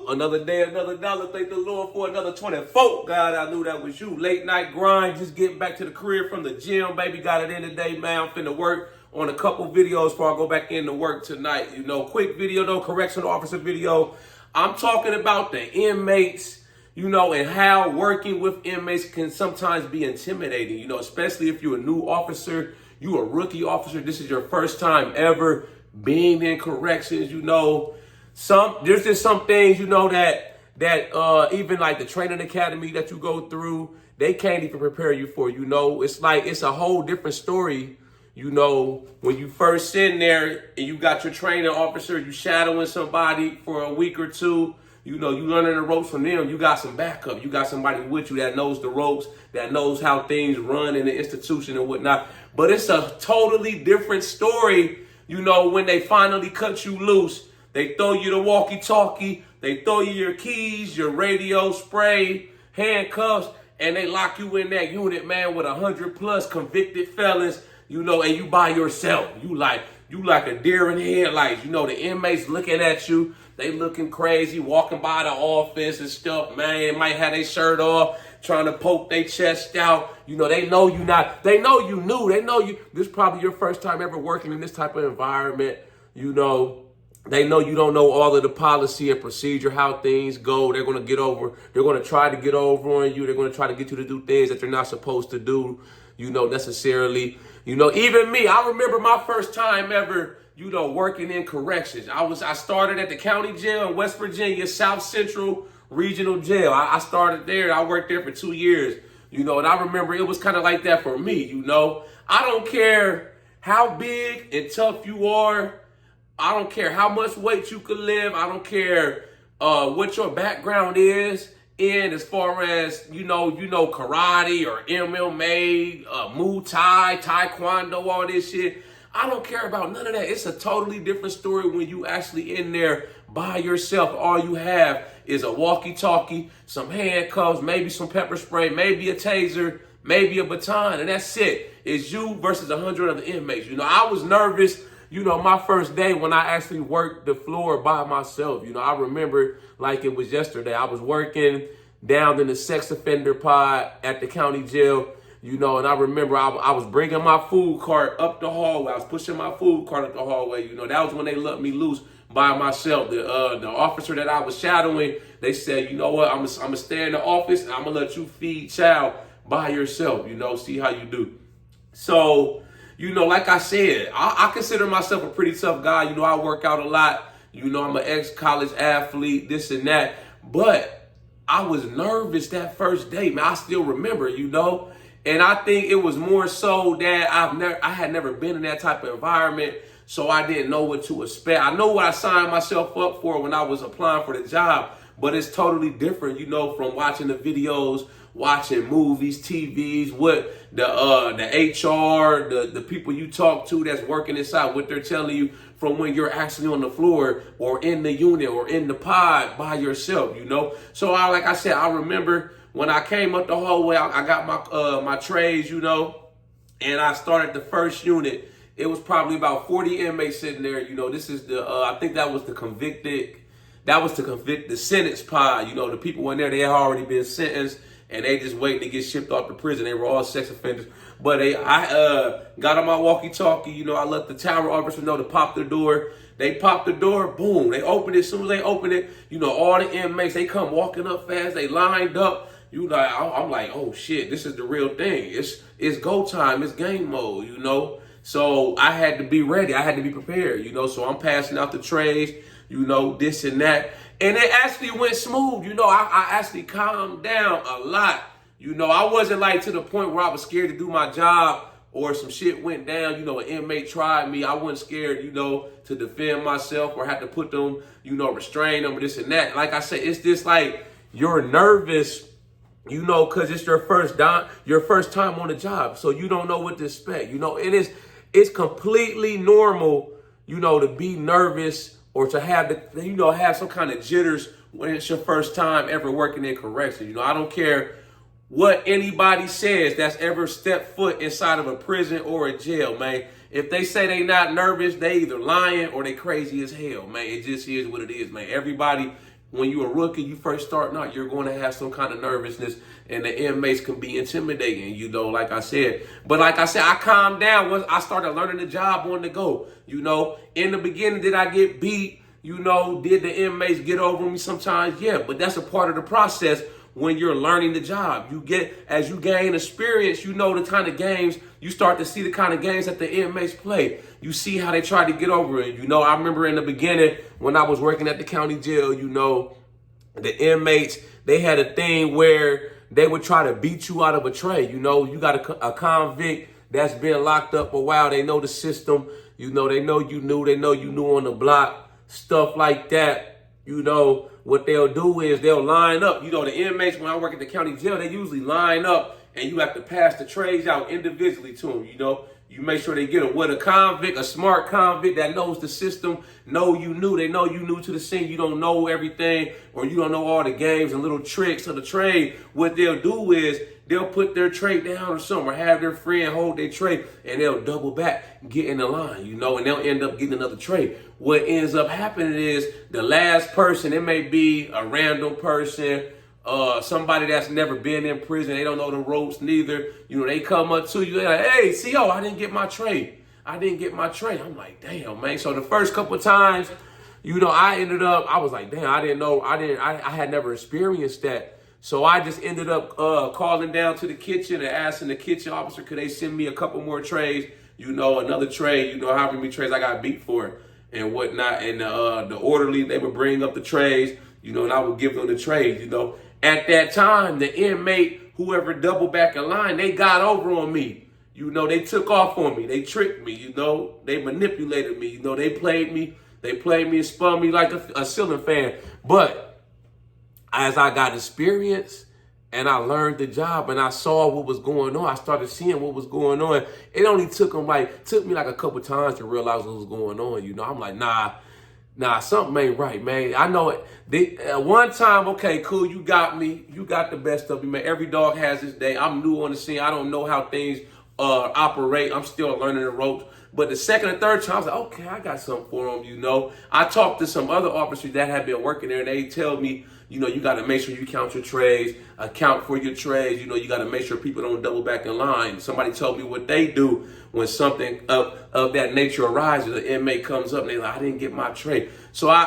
Another day, another dollar. Thank the Lord for another 24. God, I knew that was you. Late night grind, just getting back to the crib from the gym, baby. Got it in today, man. I'm finna work on a couple videos before I go back into work tonight. You know, quick video though, correctional officer video. I'm talking about the inmates, you know, and how working with inmates can sometimes be intimidating, you know, especially if you're a new officer, you a rookie officer, this is your first time ever being in corrections, you know. There's just some things, you know, that even like the training academy that you go through, they can't even prepare you for, you know. It's like, it's a whole different story, you know, when you first in there and you got your training officer, you shadowing somebody for a week or two, you know, you learning the ropes from them, you got some backup, you got somebody with you that knows the ropes, that knows how things run in the institution and whatnot. But it's a totally different story, you know, when they finally cut you loose. They throw you the walkie-talkie, they throw you your keys, your radio, spray, handcuffs, and they lock you in that unit, man, with 100+ convicted felons, you know, and you by yourself. You like a deer in the headlights. You know, the inmates looking at you, they looking crazy, walking by the office and stuff, man. Might have their shirt off, trying to poke their chest out. You know, they know you not, they know you new, they know you, this is probably your first time ever working in this type of environment, you know. They know you don't know all of the policy and procedure, how things go. They're going to try to get over on you. They're going to try to get you to do things that you're not supposed to do, you know, necessarily. You know, even me, I remember my first time ever, you know, working in corrections. I started at the county jail in West Virginia, South Central Regional Jail. I started there. I worked there for 2 years, you know, and I remember it was kind of like that for me, you know. I don't care how big and tough you are. I don't care how much weight you could lift. I don't care what your background is in as far as, you know, karate or MMA, Muay Thai, Taekwondo, all this shit. I don't care about none of that. It's a totally different story when you actually in there by yourself. All you have is a walkie-talkie, some handcuffs, maybe some pepper spray, maybe a taser, maybe a baton, and that's it. It's you versus 100 other inmates. You know, I was nervous. You know, my first day when I actually worked the floor by myself, you know, I remember like it was yesterday. I was working down in the sex offender pod at the county jail, you know, and I remember I was bringing my food cart up the hallway. I was pushing my food cart up the hallway. You know, that was when they let me loose by myself. The officer that I was shadowing, they said, you know what, I'm gonna stay in the office and I'm gonna let you feed child by yourself, you know, see how you do. So, you know, like I said, I consider myself a pretty tough guy. You know, I work out a lot. You know, I'm an ex-college athlete, this and that. But I was nervous that first day, man. I still remember, you know. And I think it was more so that I had never been in that type of environment, so I didn't know what to expect. I know what I signed myself up for when I was applying for the job, but it's totally different, you know, from watching the videos, watching movies, TVs, what the HR, the people you talk to that's working inside, what they're telling you from when you're actually on the floor or in the unit or in the pod by yourself, you know. So like I said, I remember when I came up the hallway, I got my trays, you know, and I started the first unit. It was probably about 40 inmates sitting there, you know. This is I think that was the sentence pod, you know. The people in there, they had already been sentenced, and they just waiting to get shipped off to prison. They were all sex offenders. But I got on my walkie-talkie, you know, I let the tower officer know to pop the door. They popped the door, boom, they opened it. As soon as they opened it, you know, all the inmates, they come walking up fast, they lined up. You know, I'm like, oh shit, this is the real thing. It's go time, it's game mode, you know. So I had to be ready, I had to be prepared, you know. So I'm passing out the trays, you know, this and that. And it actually went smooth. You know, I actually calmed down a lot. You know, I wasn't like to the point where I was scared to do my job or some shit went down. You know, an inmate tried me. I wasn't scared, you know, to defend myself or have to put them, you know, restrain them or this and that. Like I said, it's just like you're nervous, you know, because it's your first time on the job. So you don't know what to expect. You know, it's completely normal, you know, to be nervous or to have have some kind of jitters when it's your first time ever working in corrections. You know, I don't care what anybody says that's ever stepped foot inside of a prison or a jail, man. If they say they not nervous, they either lying or they crazy as hell, man. It just is what it is, man. Everybody when you're a rookie, you first starting out, you're going to have some kind of nervousness, and the inmates can be intimidating, you know, like I said. But like I said, I calmed down once I started learning the job on the go. You know, in the beginning, did I get beat? You know, did the inmates get over me sometimes? Yeah, but that's a part of the process when you're learning the job. You get, as you gain experience, you know the kind of games, you start to see the kind of games that the inmates play. You see how they try to get over it. You know, I remember in the beginning when I was working at the county jail, you know, the inmates, they had a thing where they would try to beat you out of a tray. You know, you got a convict that's been locked up a while. They know the system. You know, they know you knew on the block, stuff like that. You know, what they'll do is they'll line up. You know, the inmates, when I work at the county jail, they usually line up and you have to pass the trays out individually to them, you know. You make sure they get them. With a convict, a smart convict that knows the system, they know you new to the scene, you don't know everything, or you don't know all the games and little tricks of the trade. What they'll do is they'll put their tray down or something, or have their friend hold their tray, and they'll double back, get in the line, you know, and they'll end up getting another tray. What ends up happening is the last person, it may be a random person, somebody that's never been in prison, they don't know the ropes neither. You know, they come up to you, they're like, hey, CO, I didn't get my tray. I'm like, damn, man. So the first couple of times, you know, I was like, damn, I had never experienced that. So I just ended up calling down to the kitchen and asking the kitchen officer, could they send me a couple more trays, you know, another tray, you know, however many trays I got beat for and whatnot. And the orderly, they would bring up the trays, you know, and I would give them the trays, you know. At that time, the inmate, whoever doubled back in line, they got over on me. You know, they took off on me. They tricked me, you know. They manipulated me. You know, they played me and spun me like a ceiling fan. But as I got experience and I learned the job and I saw what was going on, I started seeing what was going on. It only took me like a couple times to realize what was going on. You know, I'm like, nah, something ain't right, man. I know it. One time, okay, cool, you got me. You got the best of me, man. Every dog has his day. I'm new on the scene. I don't know how things operate. I'm still learning the ropes. But the second and third time, I was like, okay, I got something for them, you know. I talked to some other officers that have been working there, and they tell me, you know, you got to make sure you count your trays, account for your trays. You know, you got to make sure people don't double back in line. Somebody told me what they do when something of that nature arises. The inmate comes up and they're like, I didn't get my tray. So I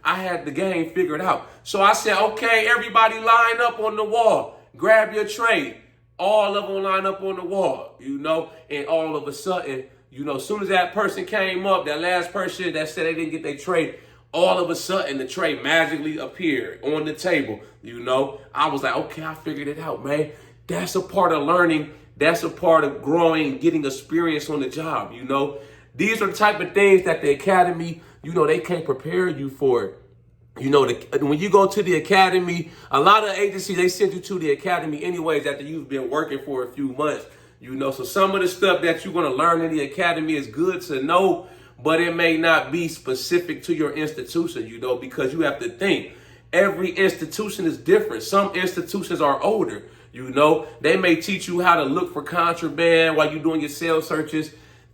had the game figured out. So I said, okay, everybody line up on the wall. Grab your tray. All of them line up on the wall, you know, and all of a sudden, you know, as soon as that person came up, that last person that said they didn't get their tray, all of a sudden the tray magically appeared on the table, you know. I was like, okay, I figured it out, man. That's a part of learning. That's a part of growing, getting experience on the job, you know. These are the type of things that the academy, you know, they can't prepare you for. You know, when you go to the academy, a lot of agencies, they send you to the academy anyways after you've been working for a few months, you know. So some of the stuff that you're going to learn in the academy is good to know, but it may not be specific to your institution, you know, because you have to think. Every institution is different. Some institutions are older, you know. They may teach you how to look for contraband while you're doing your cell searches,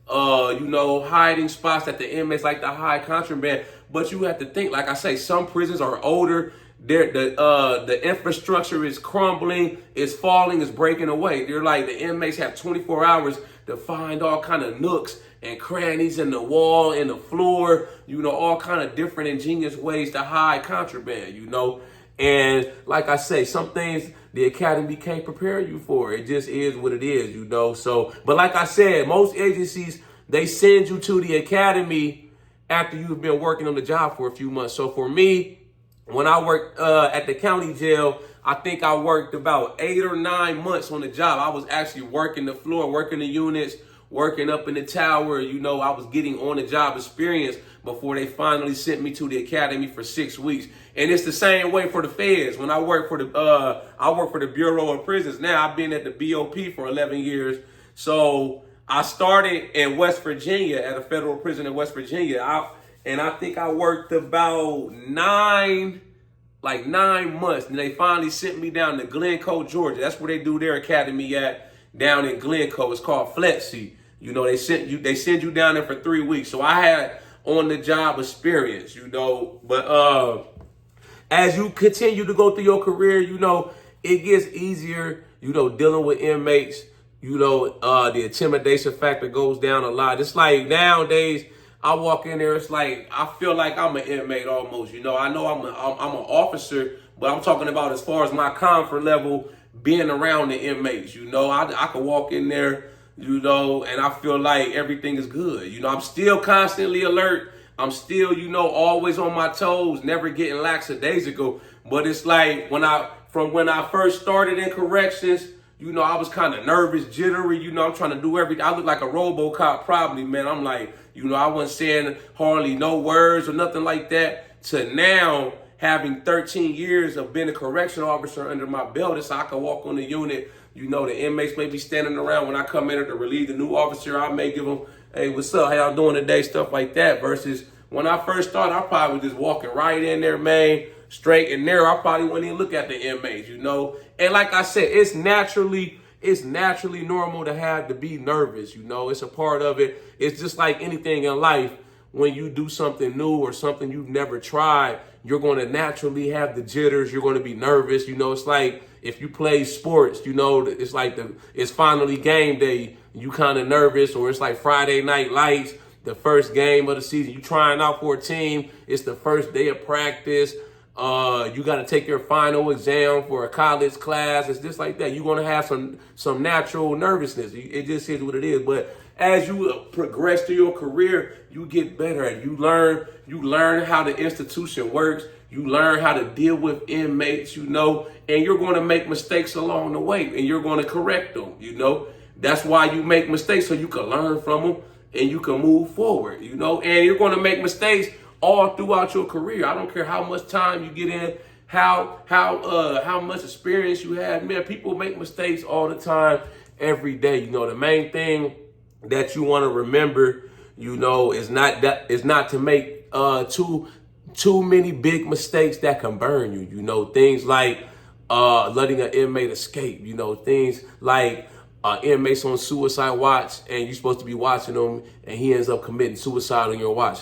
you know, hiding spots that the inmates like to hide contraband. But you have to think, like I say, some prisons are older. The infrastructure is crumbling, it's falling, it's breaking away. They're like, the inmates have 24 hours to find all kind of nooks and crannies in the wall, in the floor, you know, all kind of different ingenious ways to hide contraband, you know. And like I say, some things the academy can't prepare you for. It just is what it is, you know. So, but like I said, most agencies, they send you to the academy after you've been working on the job for a few months. So for me, when I worked at the county jail, I think I worked about 8 or 9 months on the job. I was actually working the floor, working the units, working up in the tower. You know, I was getting on the job experience before they finally sent me to the academy for 6 weeks. And it's the same way for the feds. When I work for the Bureau of Prisons. Now I've been at the BOP for 11 years. So I started in West Virginia at a federal prison in West Virginia. I think I worked about 9 months. And they finally sent me down to Glencoe, Georgia. That's where they do their academy at, down in Glencoe. It's called FLETC. You know, they send you down there for 3 weeks. So I on the job experience, you know. But as you continue to go through your career, you know, it gets easier, you know, dealing with inmates. You know, the intimidation factor goes down a lot. It's like nowadays, I walk in there, it's like I feel like I'm an inmate almost. You know I'm an officer, but I'm talking about as far as my comfort level being around the inmates. You know, I could walk in there, you know, and I feel like everything is good. You know, I'm still constantly alert. I'm still, you know, always on my toes, never getting lackadaisical. But it's like when I first started in corrections, you know, I was kind of nervous, jittery. You know, I'm trying to do everything. I look like a RoboCop probably, man. I'm like, you know, I wasn't saying hardly no words or nothing like that. To now having 13 years of being a correctional officer under my belt, it's like I can walk on the unit. You know, the inmates may be standing around when I come in to relieve the new officer. I may give them, hey, what's up? How y'all doing today? Stuff like that. Versus when I first started, I probably was just walking right in there, man, straight and narrow. I probably wouldn't even look at the inmates, you know. And like I said, it's naturally normal to be nervous, you know. It's a part of it. It's just like anything in life. When you do something new or something you've never tried, you're going to naturally have the jitters. You're going to be nervous. You know, it's like if you play sports, you know, it's like it's finally game day. You kind of nervous, or it's like Friday Night Lights, the first game of the season. You trying out for a team. It's the first day of practice. You got to take your final exam for a college class. It's just like that. You're going to have some natural nervousness. It just is what it is. But as you progress through your career, you get better at it. You learn how the institution works. You learn how to deal with inmates, you know, and you're going to make mistakes along the way, and you're going to correct them, you know. That's why you make mistakes, so you can learn from them and you can move forward, you know. And you're going to make mistakes all throughout your career. I don't care how much time you get in, how much experience you have, man. People make mistakes all the time, every day. You know, the main thing that you want to remember, you know, is not to make too many big mistakes that can burn you. You know, things like letting an inmate escape. You know, things like inmates on suicide watch, and you're supposed to be watching him, and he ends up committing suicide on your watch.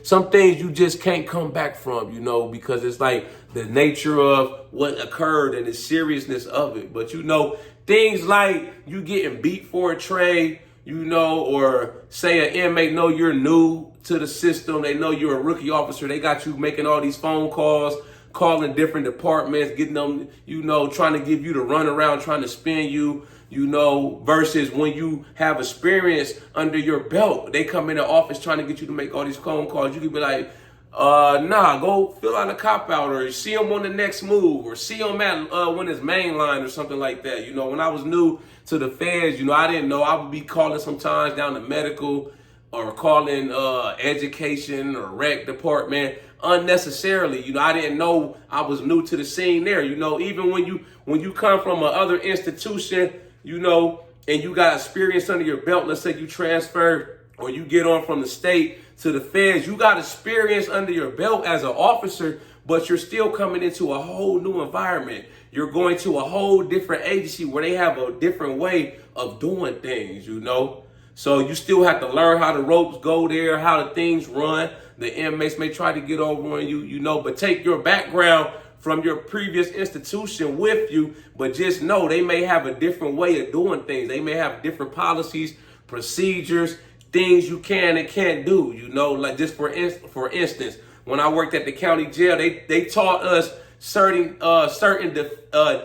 Some things you just can't come back from, you know, because it's like the nature of what occurred and the seriousness of it. But, you know, things like you getting beat for a trade, you know, or say an inmate know you're new to the system. They know you're a rookie officer. They got you making all these phone calls, calling different departments, getting them, you know, trying to give you the runaround, trying to spin you, you know, versus when you have experience under your belt. They come in the office trying to get you to make all these phone calls. You could be like, nah, go fill out a cop out, or see him on the next move, or see him at when it's main line or something like that. You know, when I was new to the feds, you know, I didn't know. I would be calling sometimes down to medical or calling education or rec department unnecessarily. You know, I didn't know I was new to the scene there. You know, even when you come from another institution, you know, and you got experience under your belt, let's say you transfer or you get on from the state to the feds, you got experience under your belt as an officer, but you're still coming into a whole new environment. You're going to a whole different agency where they have a different way of doing things, you know. So you still have to learn how the ropes go there, how the things run. The inmates may try to get over on you, you know, but take your background from your previous institution with you, but just know they may have a different way of doing things. They may have different policies, procedures, things you can and can't do, you know, like just for instance, when I worked at the county jail, they taught us certain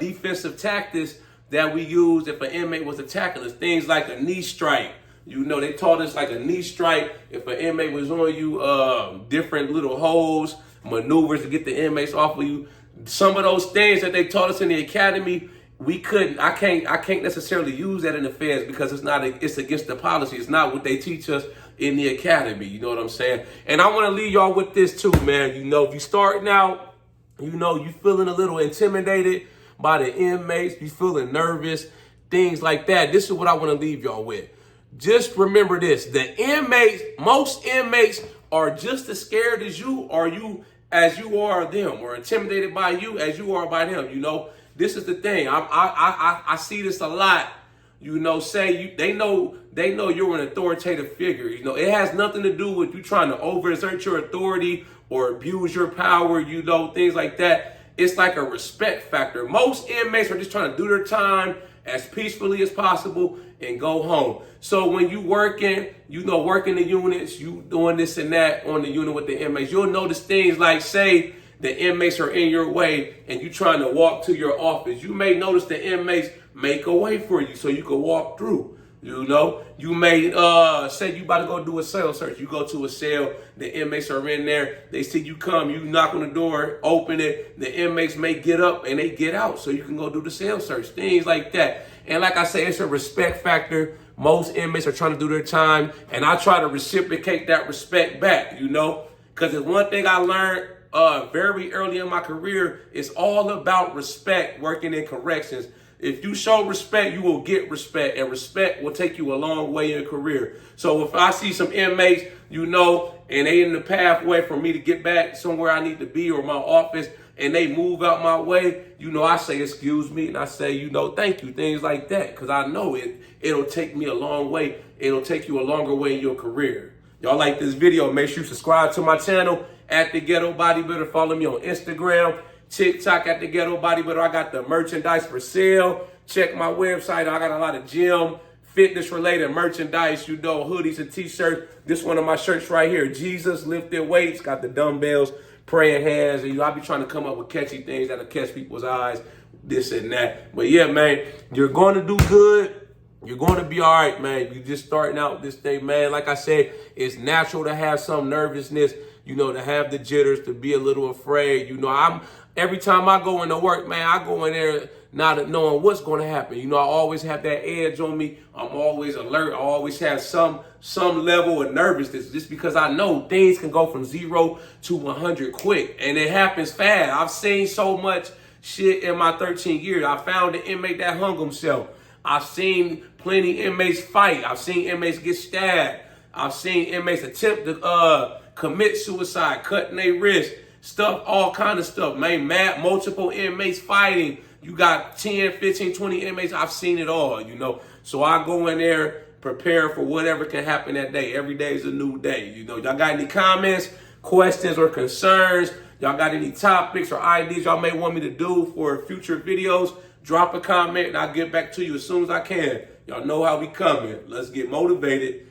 defensive tactics that we used if an inmate was attacking us. Things like a knee strike. You know, they taught us like a knee strike. If an inmate was on you, different little holds, maneuvers to get the inmates off of you. Some of those things that they taught us in the academy, I can't necessarily use that in the feds because it's against the policy. It's not what they teach us in the academy. You know what I'm saying? And I want to leave y'all with this too, man. You know, if you starting out, you know, you feeling a little intimidated by the inmates, you feeling nervous, things like that. This is what I want to leave y'all with. Just remember this: most inmates are just as scared as you are them, or intimidated by you as you are by them. You know, this is the thing. I see this a lot you know, they know you're an authoritative figure. You know, it has nothing to do with you trying to overexert your authority or abuse your power, you know, things like that. It's like a respect factor. Most inmates are just trying to do their time as peacefully as possible and go home. So when you working, you know, working the units, you doing this and that on the unit with the inmates, you'll notice things like, say, the inmates are in your way and you trying to walk to your office. You may notice the inmates make a way for you so you can walk through. You know, you may say you about to go do a cell search. You go to a cell, the inmates are in there. They see you come, you knock on the door, open it. The inmates may get up and they get out so you can go do the cell search, things like that. And like I say, it's a respect factor. Most inmates are trying to do their time, and I try to reciprocate that respect back, you know, because it's one thing I learned very early in my career. It's all about respect working in corrections. If you show respect, you will get respect, and respect will take you a long way in your career. So if I see some inmates, you know, and they in the pathway for me to get back somewhere I need to be or my office, and they move out my way, you know, I say, excuse me, and I say, you know, thank you, things like that, because I know it'll take me a long way. It'll take you a longer way in your career. Y'all like this video, make sure you subscribe to my channel at The Ghetto Bodybuilder. Follow me on Instagram, TikTok at The Ghetto Bodybuilder. I got the merchandise for sale. Check my website. I got a lot of gym, fitness related merchandise, you know, hoodies and t-shirts. This one of my shirts right here, Jesus Lifted Weights, got the dumbbells, praying hands, and I be trying to come up with catchy things that'll catch people's eyes, this and that. But yeah, man, you're going to do good. You're going to be all right, man. You're just starting out this thing, man. Like I said, it's natural to have some nervousness, you know, to have the jitters, to be a little afraid. You know, every time I go into work, man, I go in there not knowing what's going to happen. You know, I always have that edge on me. I'm always alert. I always have some level of nervousness just because I know things can go from 0 to 100 quick, and it happens fast. I've seen so much shit in my 13 years. I found an inmate that hung himself. I've seen plenty inmates fight. I've seen inmates get stabbed. I've seen inmates attempt to commit suicide, cutting their wrist, stuff, all kind of stuff, man. Multiple inmates fighting. You got 10, 15, 20 inmates. I've seen it all, you know. So I go in there preparing for whatever can happen that day. Every day is a new day, you know. Y'all got any comments, questions, or concerns? Y'all got any topics or ideas y'all may want me to do for future videos? Drop a comment and I'll get back to you as soon as I can. Y'all know how we coming. Let's get motivated.